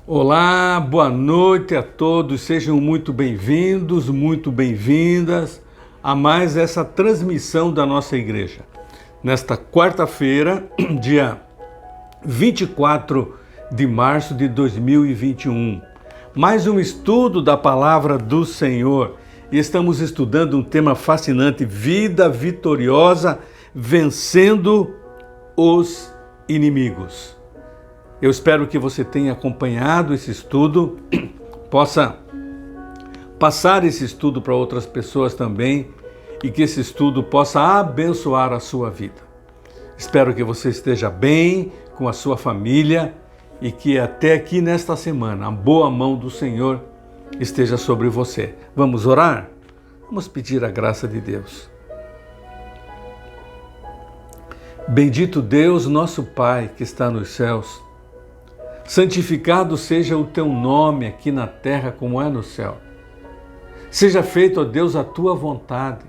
Olá, boa noite a todos, sejam muito bem-vindos, muito bem-vindas a mais essa transmissão da nossa igreja. Nesta quarta-feira, dia 24 de março de 2021, mais um estudo da Palavra do Senhor. E estamos estudando um tema fascinante, vida vitoriosa, vencendo os inimigos. Eu espero que você tenha acompanhado esse estudo, possa passar esse estudo para outras pessoas também e que esse estudo possa abençoar a sua vida. Espero que você esteja bem com a sua família e que até aqui nesta semana a boa mão do Senhor esteja sobre você. Vamos orar? Vamos pedir a graça de Deus. Bendito Deus, nosso Pai que está nos céus, santificado seja o teu nome aqui na terra como é no céu. Seja feito, ó Deus, a tua vontade.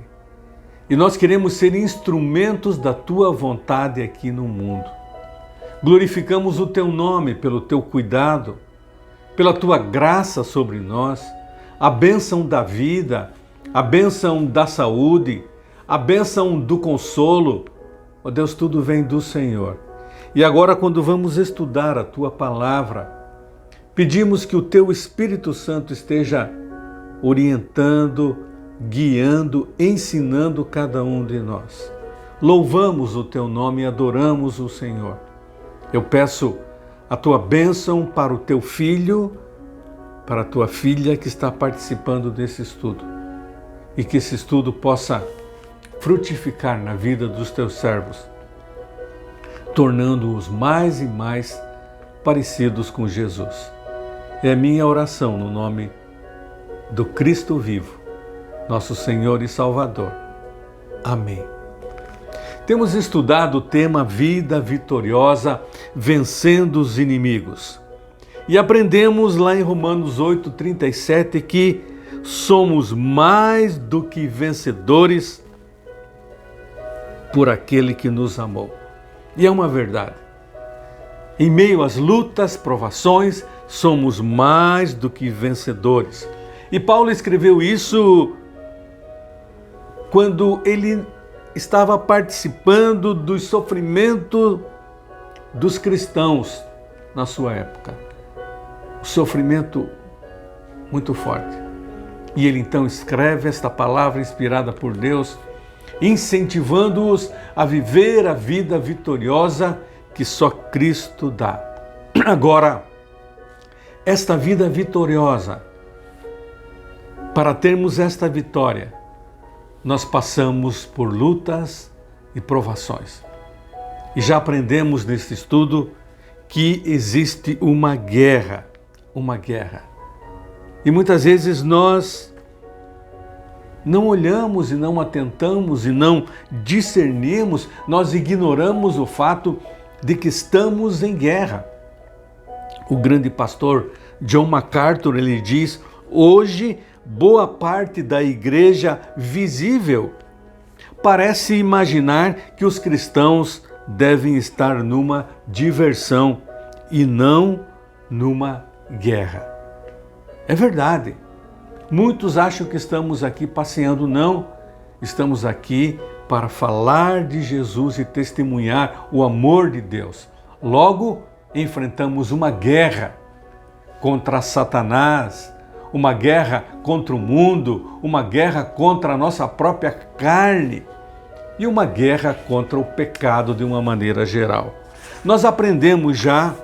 E nós queremos ser instrumentos da tua vontade aqui no mundo. Glorificamos o teu nome pelo teu cuidado, pela tua graça sobre nós, a bênção da vida, a bênção da saúde, a bênção do consolo. Ó Deus, tudo vem do Senhor. E agora, quando vamos estudar a Tua Palavra, pedimos que o Teu Espírito Santo esteja orientando, guiando, ensinando cada um de nós. Louvamos o Teu nome e adoramos o Senhor. Eu peço a Tua bênção para o Teu filho, para a Tua filha que está participando desse estudo. E que esse estudo possa frutificar na vida dos Teus servos, tornando-os mais e mais parecidos com Jesus. É a minha oração no nome do Cristo vivo, nosso Senhor e Salvador. Amém. Temos estudado o tema Vida Vitoriosa, vencendo os inimigos. E aprendemos lá em Romanos 8:37 que somos mais do que vencedores por aquele que nos amou. E é uma verdade. Em meio às lutas, provações, somos mais do que vencedores. E Paulo escreveu isso quando ele estava participando do sofrimento dos cristãos na sua época. Um sofrimento muito forte. E ele então escreve esta palavra inspirada por Deus, incentivando-os a viver a vida vitoriosa que só Cristo dá. Agora, esta vida vitoriosa, para termos esta vitória, nós passamos por lutas e provações. E já aprendemos neste estudo que existe uma guerra. E muitas vezes nós não olhamos e não atentamos e não discernimos, nós ignoramos o fato de que estamos em guerra. O grande pastor John MacArthur, ele diz, hoje boa parte da igreja visível parece imaginar que os cristãos devem estar numa diversão e não numa guerra. É verdade. Muitos acham que estamos aqui passeando, não. Estamos aqui para falar de Jesus e testemunhar o amor de Deus. Logo, enfrentamos uma guerra contra Satanás, uma guerra contra o mundo, uma guerra contra a nossa própria carne e uma guerra contra o pecado de uma maneira geral. Nós aprendemos já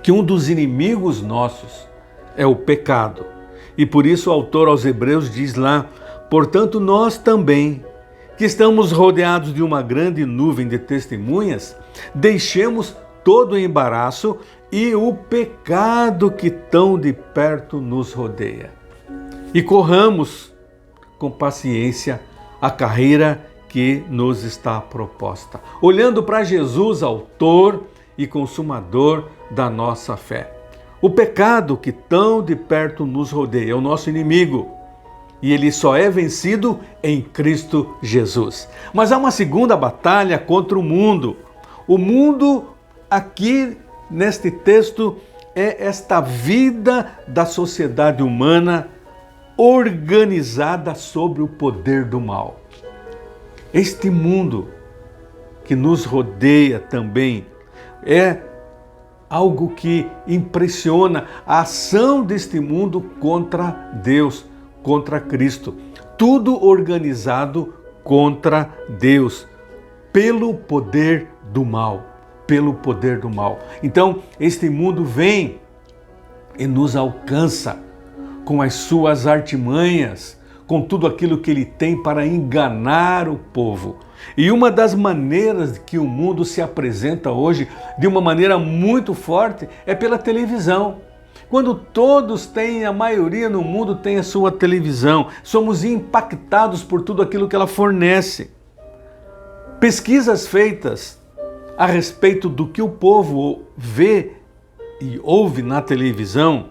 que um dos inimigos nossos é o pecado. E por isso o autor aos Hebreus diz lá, portanto nós também, que estamos rodeados de uma grande nuvem de testemunhas, deixemos todo o embaraço e o pecado que tão de perto nos rodeia. E corramos com paciência a carreira que nos está proposta, olhando para Jesus, autor e consumador da nossa fé. O pecado que tão de perto nos rodeia é o nosso inimigo e ele só é vencido em Cristo Jesus. Mas há uma segunda batalha contra o mundo. O mundo aqui neste texto é esta vida da sociedade humana organizada sobre o poder do mal. Este mundo que nos rodeia também é algo que impressiona a ação deste mundo contra Deus, contra Cristo. Tudo organizado contra Deus, pelo poder do mal, pelo poder do mal. Então, este mundo vem e nos alcança com as suas artimanhas, com tudo aquilo que ele tem para enganar o povo. E uma das maneiras que o mundo se apresenta hoje, de uma maneira muito forte, é pela televisão. Quando todos têm, a maioria no mundo tem a sua televisão, somos impactados por tudo aquilo que ela fornece. Pesquisas feitas a respeito do que o povo vê e ouve na televisão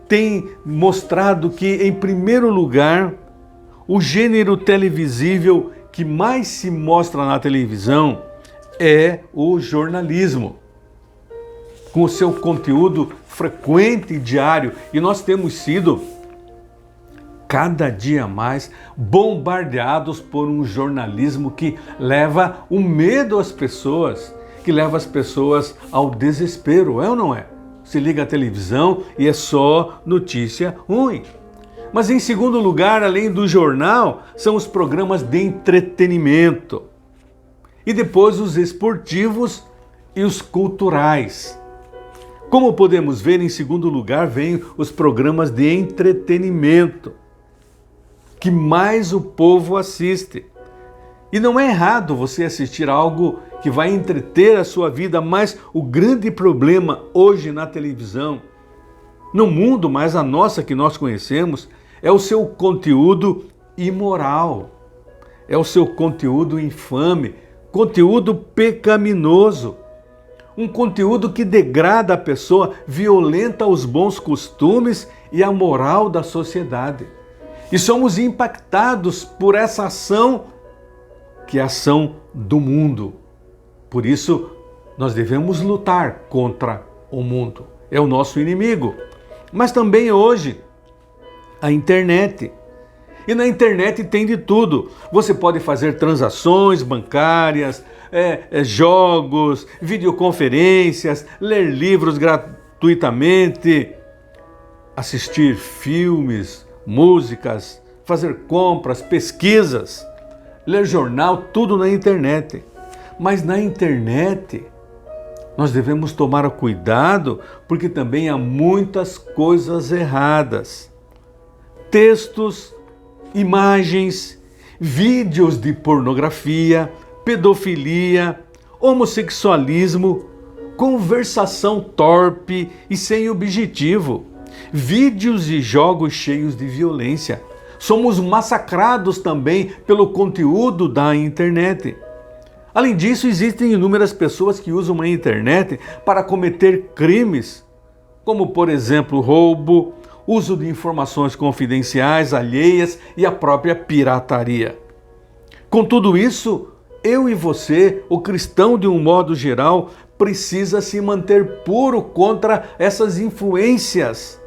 têm mostrado que, em primeiro lugar, o gênero televisível que mais se mostra na televisão é o jornalismo, com o seu conteúdo frequente e diário. E nós temos sido cada dia mais bombardeados por um jornalismo que leva o medo às pessoas, que leva as pessoas ao desespero, é ou não é? Se liga à televisão e é só notícia ruim. Mas em segundo lugar, além do jornal, são os programas de entretenimento. E depois os esportivos e os culturais. Como podemos ver, em segundo lugar, vêm os programas de entretenimento, que mais o povo assiste. E não é errado você assistir algo que vai entreter a sua vida, mas o grande problema hoje na televisão, no mundo, mas a nossa que nós conhecemos, é o seu conteúdo imoral, é o seu conteúdo infame, conteúdo pecaminoso, um conteúdo que degrada a pessoa, violenta os bons costumes e a moral da sociedade. E somos impactados por essa ação, que é a ação do mundo. Por isso, nós devemos lutar contra o mundo. É o nosso inimigo. Mas também hoje, a internet. E na internet tem de tudo. Você pode fazer transações bancárias, jogos, videoconferências, ler livros gratuitamente, assistir filmes, músicas, fazer compras, pesquisas, ler jornal, tudo na internet. Mas na internet nós devemos tomar cuidado, porque também há muitas coisas erradas. Textos, imagens, vídeos de pornografia, pedofilia, homossexualismo, conversação torpe e sem objetivo, vídeos e jogos cheios de violência. Somos massacrados também pelo conteúdo da internet. Além disso, existem inúmeras pessoas que usam a internet para cometer crimes, como, por exemplo, roubo, uso de informações confidenciais alheias e a própria pirataria. Com tudo isso, eu e você, o cristão de um modo geral, precisa se manter puro contra essas influências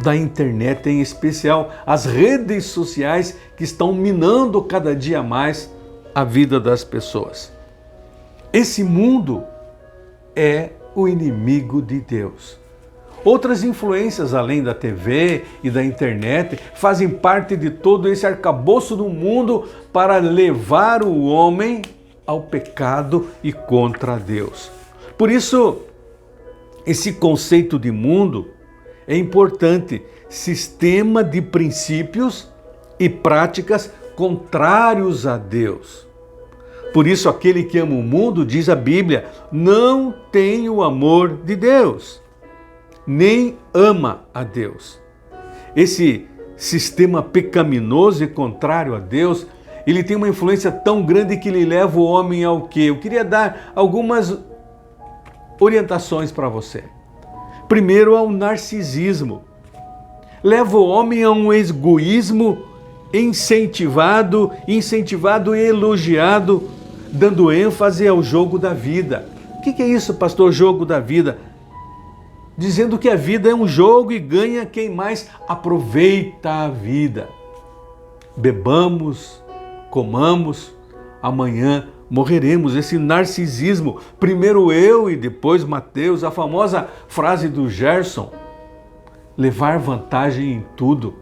da internet, em especial as redes sociais que estão minando cada dia mais a vida das pessoas. Esse mundo é o inimigo de Deus. Outras influências além da TV e da internet fazem parte de todo esse arcabouço do mundo para levar o homem ao pecado e contra Deus. Por isso, esse conceito de mundo é importante, sistema de princípios e práticas contrários a Deus. Por isso, aquele que ama o mundo, diz a Bíblia, não tem o amor de Deus, nem ama a Deus. Esse sistema pecaminoso e contrário a Deus, ele tem uma influência tão grande que ele leva o homem ao quê? Eu queria dar algumas orientações para você. Primeiro, ao narcisismo. Leva o homem a um egoísmo incentivado e elogiado, dando ênfase ao jogo da vida. O que é isso, pastor, jogo da vida? dizendo que a vida é um jogo e ganha quem mais aproveita a vida. Bebamos, comamos, amanhã morreremos. Esse narcisismo, primeiro eu e depois Mateus, a famosa frase do Gerson, levar vantagem em tudo.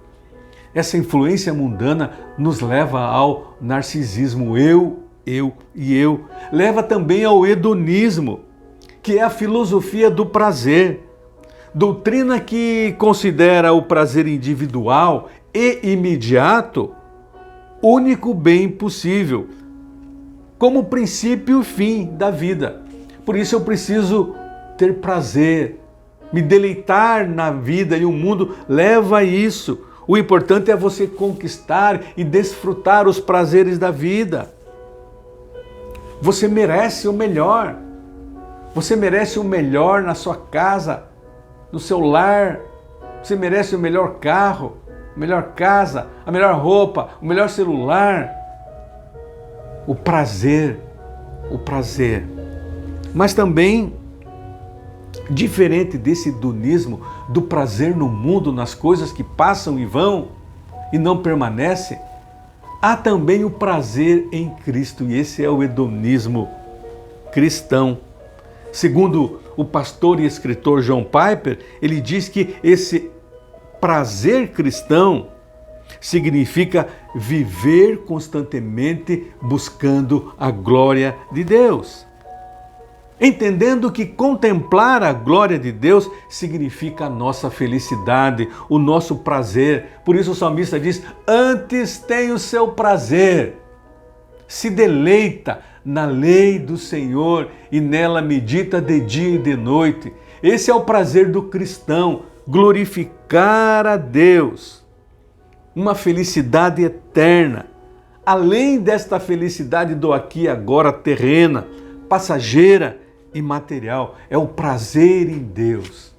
Essa influência mundana nos leva ao narcisismo, eu e eu. Leva também ao hedonismo, que é a filosofia do prazer. Doutrina que considera o prazer individual e imediato único bem possível, como princípio e fim da vida. Por isso eu preciso ter prazer, me deleitar na vida, e o mundo leva a isso. O importante é você conquistar e desfrutar os prazeres da vida. Você merece o melhor. Você merece o melhor na sua casa, no seu lar. Você merece o melhor carro, a melhor casa, a melhor roupa, o melhor celular. O prazer. Mas também, diferente desse hedonismo, do prazer no mundo, nas coisas que passam e vão e não permanecem, há também o prazer em Cristo, e esse é o hedonismo cristão. Segundo o pastor e escritor John Piper, ele diz que esse prazer cristão significa viver constantemente buscando a glória de Deus. Entendendo que contemplar a glória de Deus significa a nossa felicidade, o nosso prazer. Por isso o salmista diz: antes tem o seu prazer, se deleita na lei do Senhor e nela medita de dia e de noite. Esse é o prazer do cristão, glorificar a Deus. Uma felicidade eterna, além desta felicidade do aqui e agora terrena, passageira e material, é o prazer em Deus.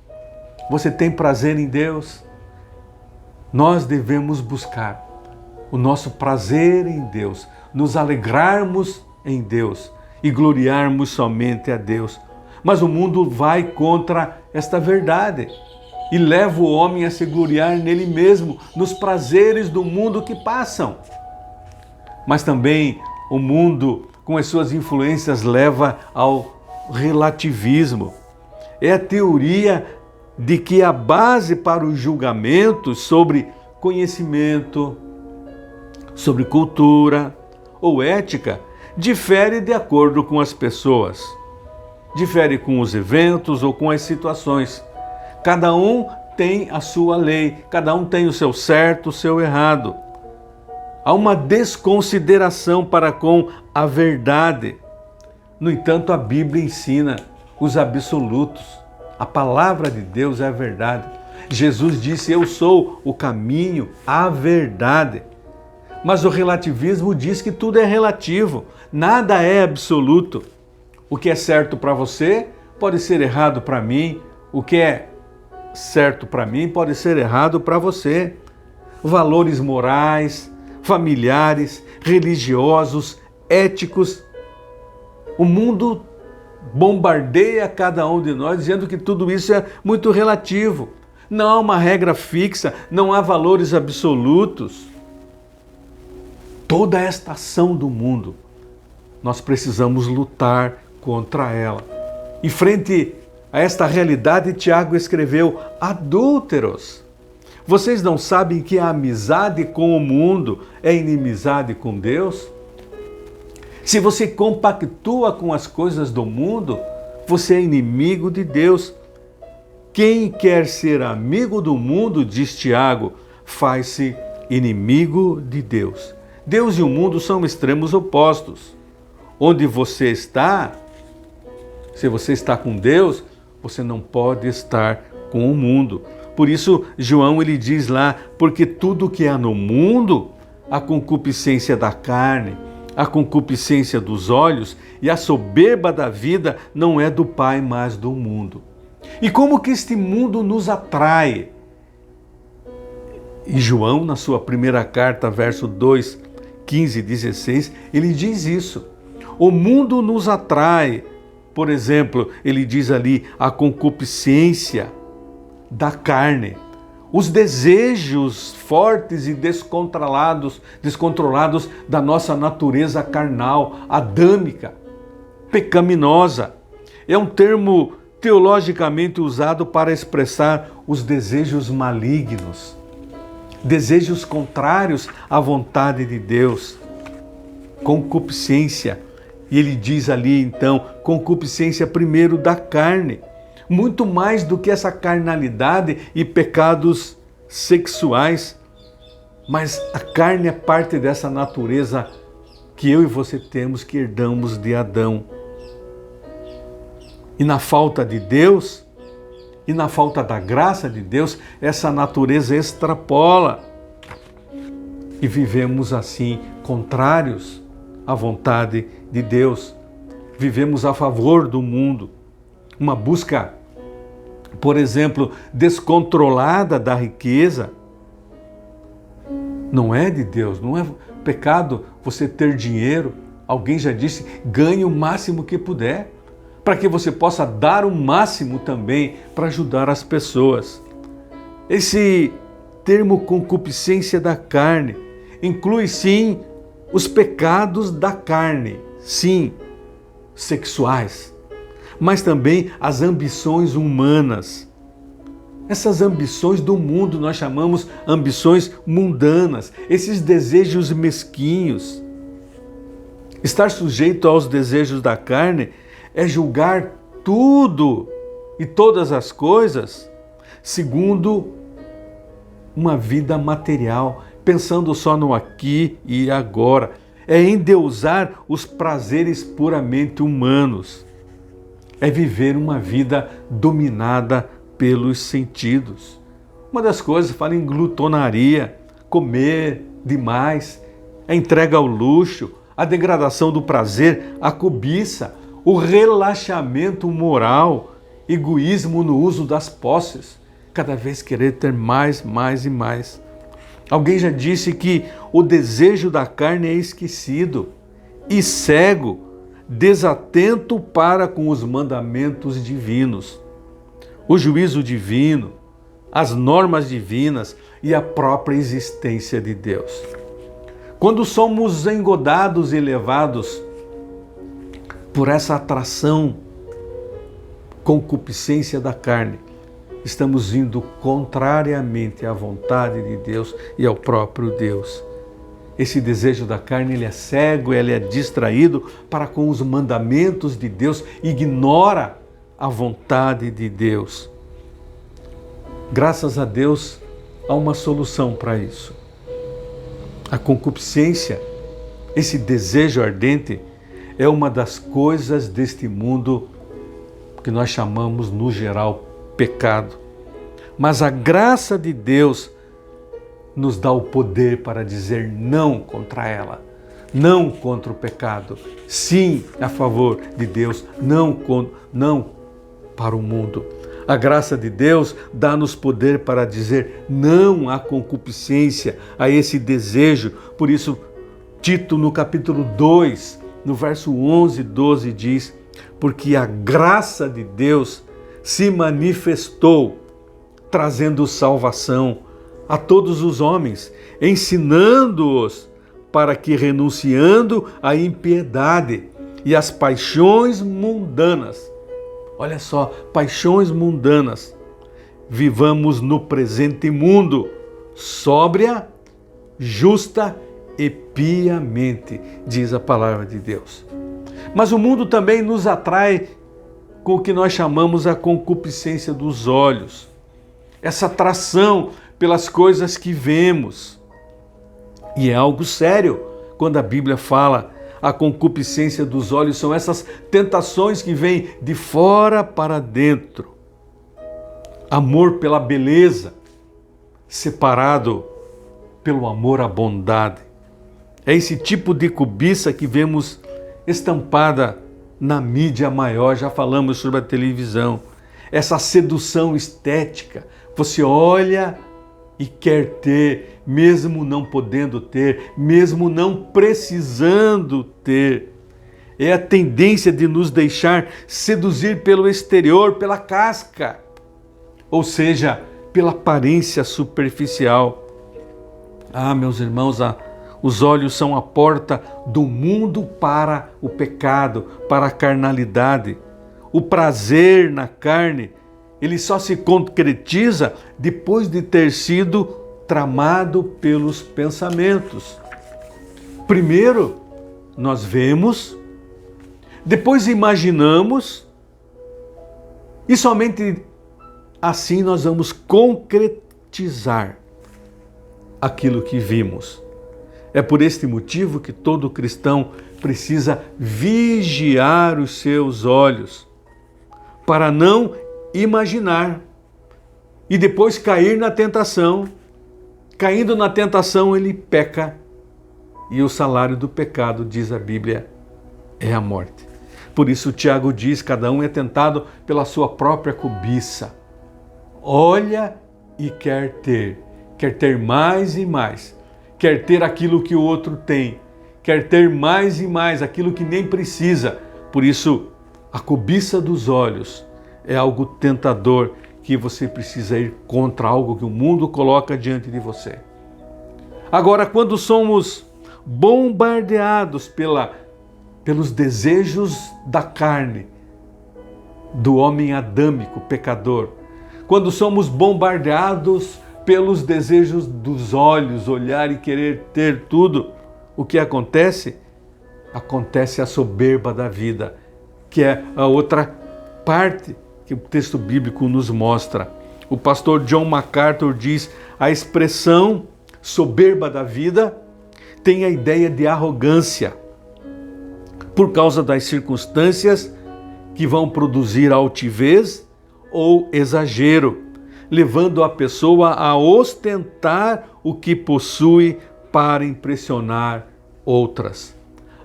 Você tem prazer em Deus? Nós devemos buscar o nosso prazer em Deus, nos alegrarmos em Deus e gloriarmos somente a Deus. Mas o mundo vai contra esta verdade e leva o homem a se gloriar nele mesmo, nos prazeres do mundo que passam. Mas também o mundo, com as suas influências, leva ao relativismo. É a teoria de que a base para o julgamento sobre conhecimento, sobre cultura ou ética difere de acordo com as pessoas, difere com os eventos ou com as situações. Cada um tem a sua lei, cada um tem o seu certo, o seu errado. Há uma desconsideração para com a verdade. No entanto, a Bíblia ensina os absolutos. A palavra de Deus é a verdade. Jesus disse: eu sou o caminho, a verdade. Mas o relativismo diz que tudo é relativo, nada é absoluto. O que é certo para você pode ser errado para mim, o que é certo para mim pode ser errado para você. Valores morais, familiares, religiosos, éticos. O mundo bombardeia cada um de nós dizendo que tudo isso é muito relativo. Não há uma regra fixa, não há valores absolutos. Toda esta ação do mundo, nós precisamos lutar contra ela. E frente a esta realidade, Tiago escreveu: adúlteros, vocês não sabem que a amizade com o mundo é inimizade com Deus? Se você compactua com as coisas do mundo, você é inimigo de Deus. Quem quer ser amigo do mundo, diz Tiago, faz-se inimigo de Deus. Deus e o mundo são extremos opostos. Onde você está, se você está com Deus, você não pode estar com o mundo. Por isso, João ele diz lá: porque tudo que há no mundo, a concupiscência da carne, a concupiscência dos olhos e a soberba da vida não é do Pai, mas do mundo. E como que este mundo nos atrai? E João, na sua primeira carta, verso 2, 15 e 16, ele diz isso. O mundo nos atrai. Por exemplo, ele diz ali a concupiscência da carne, os desejos fortes e descontrolados da nossa natureza carnal, adâmica, pecaminosa. É um termo teologicamente usado para expressar os desejos malignos, desejos contrários à vontade de Deus. Concupiscência. E ele diz ali então, concupiscência primeiro da carne, muito mais do que essa carnalidade e pecados sexuais, mas a carne é parte dessa natureza que eu e você temos, que herdamos de Adão. E na falta de Deus, e na falta da graça de Deus, essa natureza extrapola e vivemos assim contrários à vontade de Deus. Vivemos a favor do mundo, uma busca, por exemplo, descontrolada da riqueza. Não é de Deus, não é pecado você ter dinheiro. Alguém já disse, ganhe o máximo que puder, para que você possa dar o máximo também para ajudar as pessoas. Esse termo concupiscência da carne inclui sim os pecados da carne, sim, sexuais, mas também as ambições humanas. Essas ambições do mundo nós chamamos ambições mundanas, esses desejos mesquinhos. Estar sujeito aos desejos da carne é julgar tudo e todas as coisas segundo uma vida material, pensando só no aqui e agora. É endeusar os prazeres puramente humanos. É viver uma vida dominada pelos sentidos. Uma das coisas, fala em glutonaria, comer demais, a entrega ao luxo, a degradação do prazer, a cobiça, o relaxamento moral, egoísmo no uso das posses, cada vez querer ter mais, mais e mais. Alguém já disse que o desejo da carne é esquecido e cego, desatento para com os mandamentos divinos, o juízo divino, as normas divinas e a própria existência de Deus. Quando somos engodados e levados por essa atração, concupiscência da carne, estamos indo contrariamente à vontade de Deus e ao próprio Deus. Esse desejo da carne, ele é cego, ele é distraído para com os mandamentos de Deus, ignora a vontade de Deus. Graças a Deus, há uma solução para isso. A concupiscência, esse desejo ardente, é uma das coisas deste mundo que nós chamamos, no geral, pecado. Mas a graça de Deus nos dá o poder para dizer não contra ela, não contra o pecado, sim a favor de Deus, não para o mundo. A graça de Deus dá-nos poder para dizer não à concupiscência, a esse desejo. Por isso, Tito, no capítulo 2, no verso 11 e 12, diz: porque a graça de Deus se manifestou, trazendo salvação a todos os homens, ensinando-os para que, renunciando à impiedade e às paixões mundanas, olha só, paixões mundanas, vivamos no presente mundo, sóbria, justa e piamente, diz a palavra de Deus. Mas o mundo também nos atrai com o que nós chamamos a concupiscência dos olhos, essa atração pelas coisas que vemos. E é algo sério quando a Bíblia fala a concupiscência dos olhos, são essas tentações que vêm de fora para dentro. Amor pela beleza, separado pelo amor à bondade. É esse tipo de cobiça que vemos estampada na mídia maior, já falamos sobre a televisão. Essa sedução estética, você olha e quer ter, mesmo não podendo ter, mesmo não precisando ter. É a tendência de nos deixar seduzir pelo exterior, pela casca, ou seja, pela aparência superficial. Meus irmãos, os olhos são a porta do mundo para o pecado, para a carnalidade. O prazer na carne, ele só se concretiza depois de ter sido tramado pelos pensamentos. Primeiro, nós vemos, depois imaginamos, e somente assim nós vamos concretizar aquilo que vimos. É por este motivo que todo cristão precisa vigiar os seus olhos, para não imaginar e depois cair na tentação. Caindo na tentação, ele peca. E o salário do pecado, diz a Bíblia, é a morte. Por isso Tiago diz, cada um é tentado pela sua própria cobiça. Olha e quer ter mais e mais, quer ter aquilo que o outro tem, quer ter mais e mais, aquilo que nem precisa. Por isso, a cobiça dos olhos é algo tentador que você precisa ir contra, algo que o mundo coloca diante de você. Agora, quando somos bombardeados pelos desejos da carne, do homem adâmico, pecador, quando somos bombardeados pelos desejos dos olhos, olhar e querer ter tudo, o que acontece? Acontece a soberba da vida, que é a outra parte que o texto bíblico nos mostra. O pastor John MacArthur diz: a expressão soberba da vida tem a ideia de arrogância, por causa das circunstâncias que vão produzir altivez ou exagero, levando a pessoa a ostentar o que possui para impressionar outras.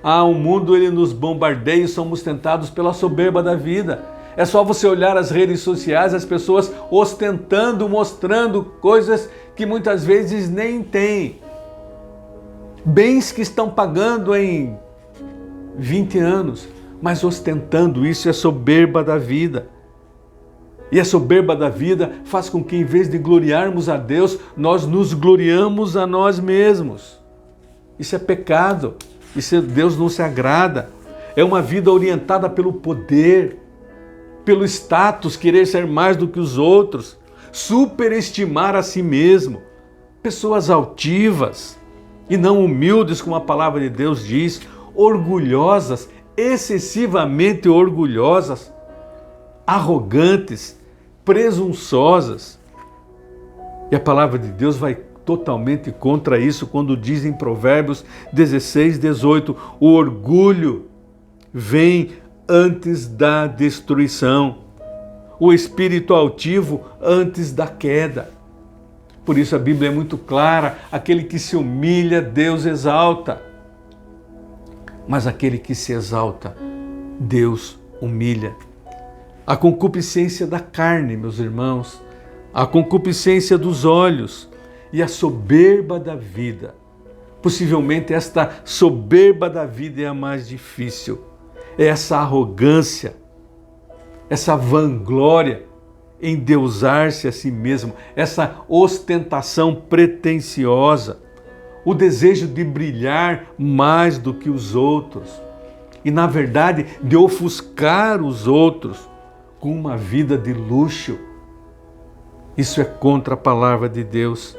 O mundo ele nos bombardeia e somos tentados pela soberba da vida. É só você olhar as redes sociais, as pessoas ostentando, mostrando coisas que muitas vezes nem têm. Bens que estão pagando em 20 anos, mas ostentando. Isso é soberba da vida. E a soberba da vida faz com que, em vez de gloriarmos a Deus, nós nos gloriamos a nós mesmos. Isso é pecado. Isso Deus não se agrada. É uma vida orientada pelo poder, pelo status, querer ser mais do que os outros, superestimar a si mesmo. Pessoas altivas e não humildes, como a palavra de Deus diz, orgulhosas, excessivamente orgulhosas, arrogantes, presunçosas. E a palavra de Deus vai totalmente contra isso quando diz em Provérbios 16, 18, o orgulho vem antes da destruição, o espírito altivo antes da queda. Por isso a Bíblia é muito clara: aquele que se humilha, Deus exalta. Mas aquele que se exalta, Deus humilha. A concupiscência da carne, meus irmãos, a concupiscência dos olhos e a soberba da vida. Possivelmente esta soberba da vida é a mais difícil. É essa arrogância, essa vanglória, endeusar-se a si mesmo, essa ostentação pretensiosa, o desejo de brilhar mais do que os outros e, na verdade, de ofuscar os outros com uma vida de luxo. Isso é contra a palavra de Deus.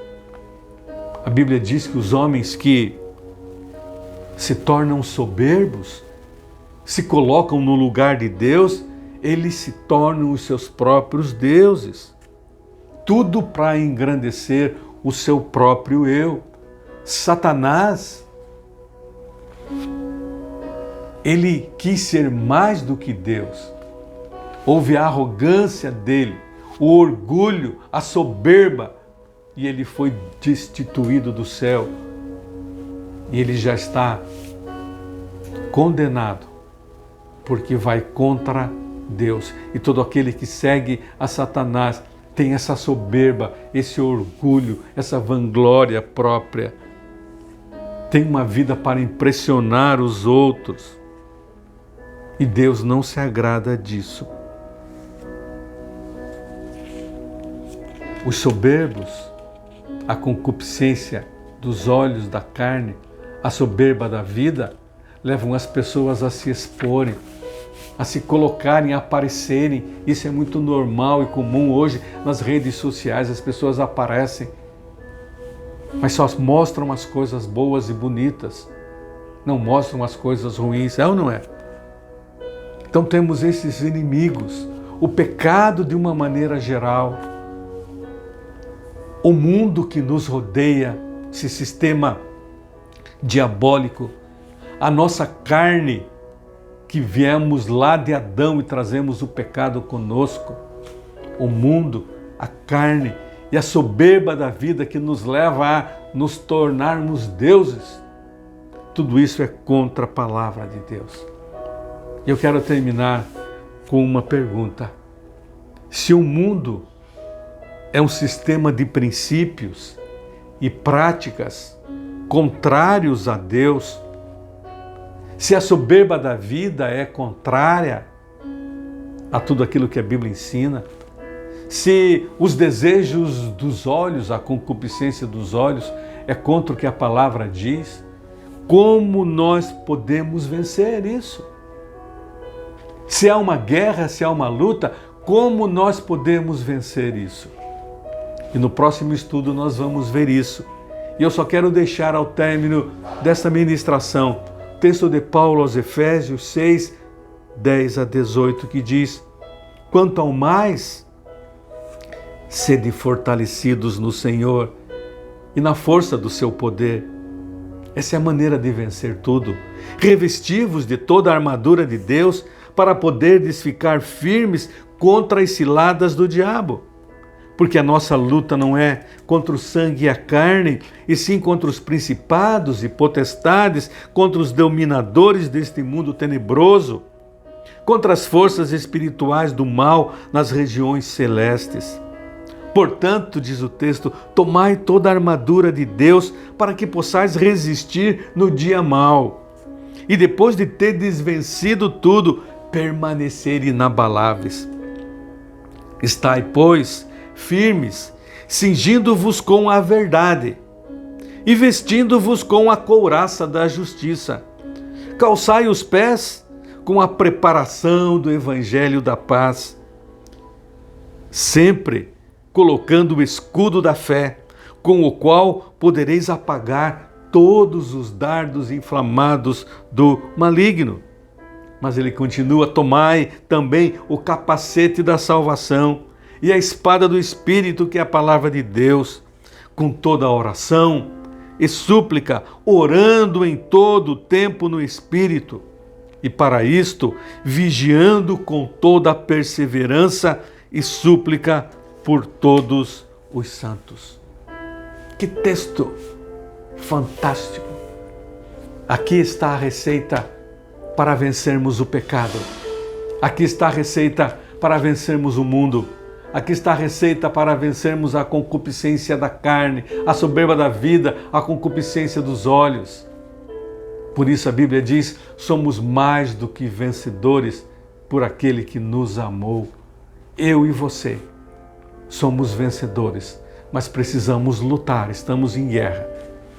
A Bíblia diz que os homens que se tornam soberbos, se colocam no lugar de Deus, eles se tornam os seus próprios deuses. Tudo para engrandecer o seu próprio eu. Satanás, ele quis ser mais do que Deus. Houve a arrogância dele, o orgulho, a soberba, e ele foi destituído do céu. E ele já está condenado, porque vai contra Deus. E todo aquele que segue a Satanás tem essa soberba, esse orgulho, essa vanglória própria. Tem uma vida para impressionar os outros. E Deus não se agrada disso. Os soberbos, a concupiscência dos olhos, da carne, a soberba da vida, levam as pessoas a se exporem, a se colocarem, a aparecerem. Isso é muito normal e comum hoje nas redes sociais. As pessoas aparecem, mas só mostram as coisas boas e bonitas, não mostram as coisas ruins, é ou não é? Então temos esses inimigos, o pecado de uma maneira geral, o mundo que nos rodeia, esse sistema diabólico, a nossa carne, que viemos lá de Adão e trazemos o pecado conosco, o mundo, a carne e a soberba da vida que nos leva a nos tornarmos deuses. Tudo isso é contra a palavra de Deus. E eu quero terminar com uma pergunta. Se o mundo é um sistema de princípios e práticas contrários a Deus, se a soberba da vida é contrária a tudo aquilo que a Bíblia ensina, se os desejos dos olhos, a concupiscência dos olhos é contra o que a palavra diz, como nós podemos vencer isso? Se há uma guerra, se há uma luta, como nós podemos vencer isso? E no próximo estudo nós vamos ver isso. E eu só quero deixar ao término desta ministração o texto de Paulo aos Efésios 6, 10 a 18, que diz: quanto ao mais, sede fortalecidos no Senhor e na força do seu poder. Essa é a maneira de vencer tudo. Revesti-vos de toda a armadura de Deus para poderdes ficar firmes contra as ciladas do diabo. Porque a nossa luta não é contra o sangue e a carne, e sim contra os principados e potestades, contra os dominadores deste mundo tenebroso, contra as forças espirituais do mal nas regiões celestes. Portanto, diz o texto, tomai toda a armadura de Deus para que possais resistir no dia mau. E depois de terdes vencido tudo, permanecer inabaláveis. Estai, pois, firmes, cingindo-vos com a verdade e vestindo-vos com a couraça da justiça. Calçai os pés com a preparação do evangelho da paz, sempre colocando o escudo da fé, com o qual podereis apagar todos os dardos inflamados do maligno. Mas ele continua: tomai também o capacete da salvação e a espada do Espírito, que é a palavra de Deus, com toda a oração e súplica, orando em todo o tempo no Espírito, e para isto, vigiando com toda a perseverança e súplica por todos os santos. Que texto fantástico! Aqui está a receita para vencermos o pecado. Aqui está a receita para vencermos o mundo. Aqui está a receita para vencermos a concupiscência da carne, a soberba da vida, a concupiscência dos olhos. Por isso a Bíblia diz: somos mais do que vencedores por aquele que nos amou. Eu e você somos vencedores, mas precisamos lutar, estamos em guerra.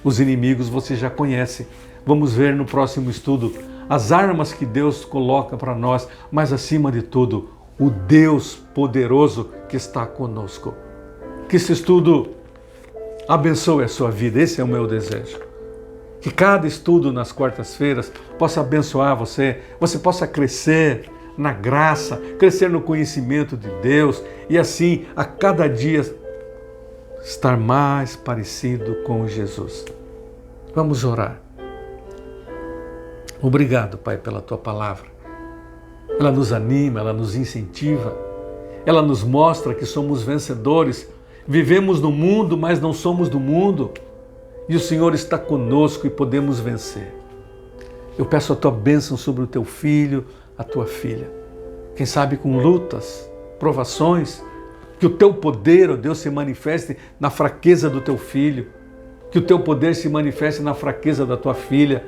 Os inimigos você já conhece. Vamos ver no próximo estudo as armas que Deus coloca para nós, mas acima de tudo, o Deus poderoso que está conosco. Que esse estudo abençoe a sua vida, esse é o meu desejo. Que cada estudo nas quartas-feiras possa abençoar você, você possa crescer na graça, crescer no conhecimento de Deus e assim, a cada dia, estar mais parecido com Jesus. Vamos orar. Obrigado, Pai, pela Tua palavra. Ela nos anima, ela nos incentiva, ela nos mostra que somos vencedores. Vivemos no mundo, mas não somos do mundo. E o Senhor está conosco e podemos vencer. Eu peço a Tua bênção sobre o Teu filho, a Tua filha. Quem sabe com lutas, provações, que o Teu poder, ó Deus, se manifeste na fraqueza do Teu filho, que o Teu poder se manifeste na fraqueza da Tua filha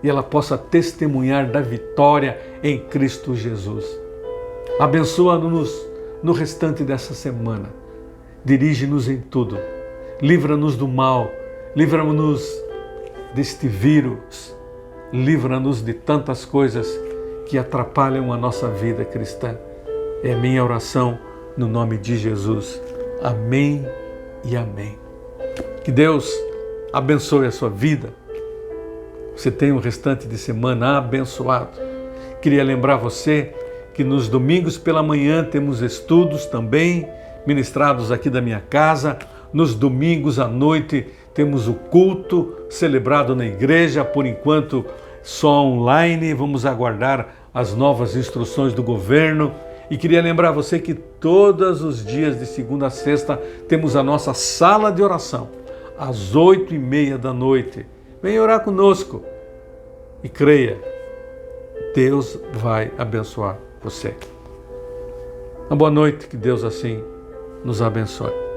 e ela possa testemunhar da vitória em Cristo Jesus. Abençoa-nos no restante dessa semana. dirige-nos em tudo, livra-nos do mal, livra-nos deste vírus, livra-nos de tantas coisas que atrapalham a nossa vida cristã. É a minha oração no nome de Jesus. Amém e amém. Que Deus abençoe a sua vida. Você tenha um restante de semana abençoado. Queria lembrar você que nos domingos pela manhã temos estudos também ministrados aqui da minha casa. Nos domingos à noite temos o culto celebrado na igreja, por enquanto só online. Vamos aguardar as novas instruções do governo. E queria lembrar você que todos os dias de segunda a sexta temos a nossa sala de oração, às 8h30 da noite. Venha orar conosco e creia, Deus vai abençoar você. Uma boa noite, que Deus assim nos abençoe.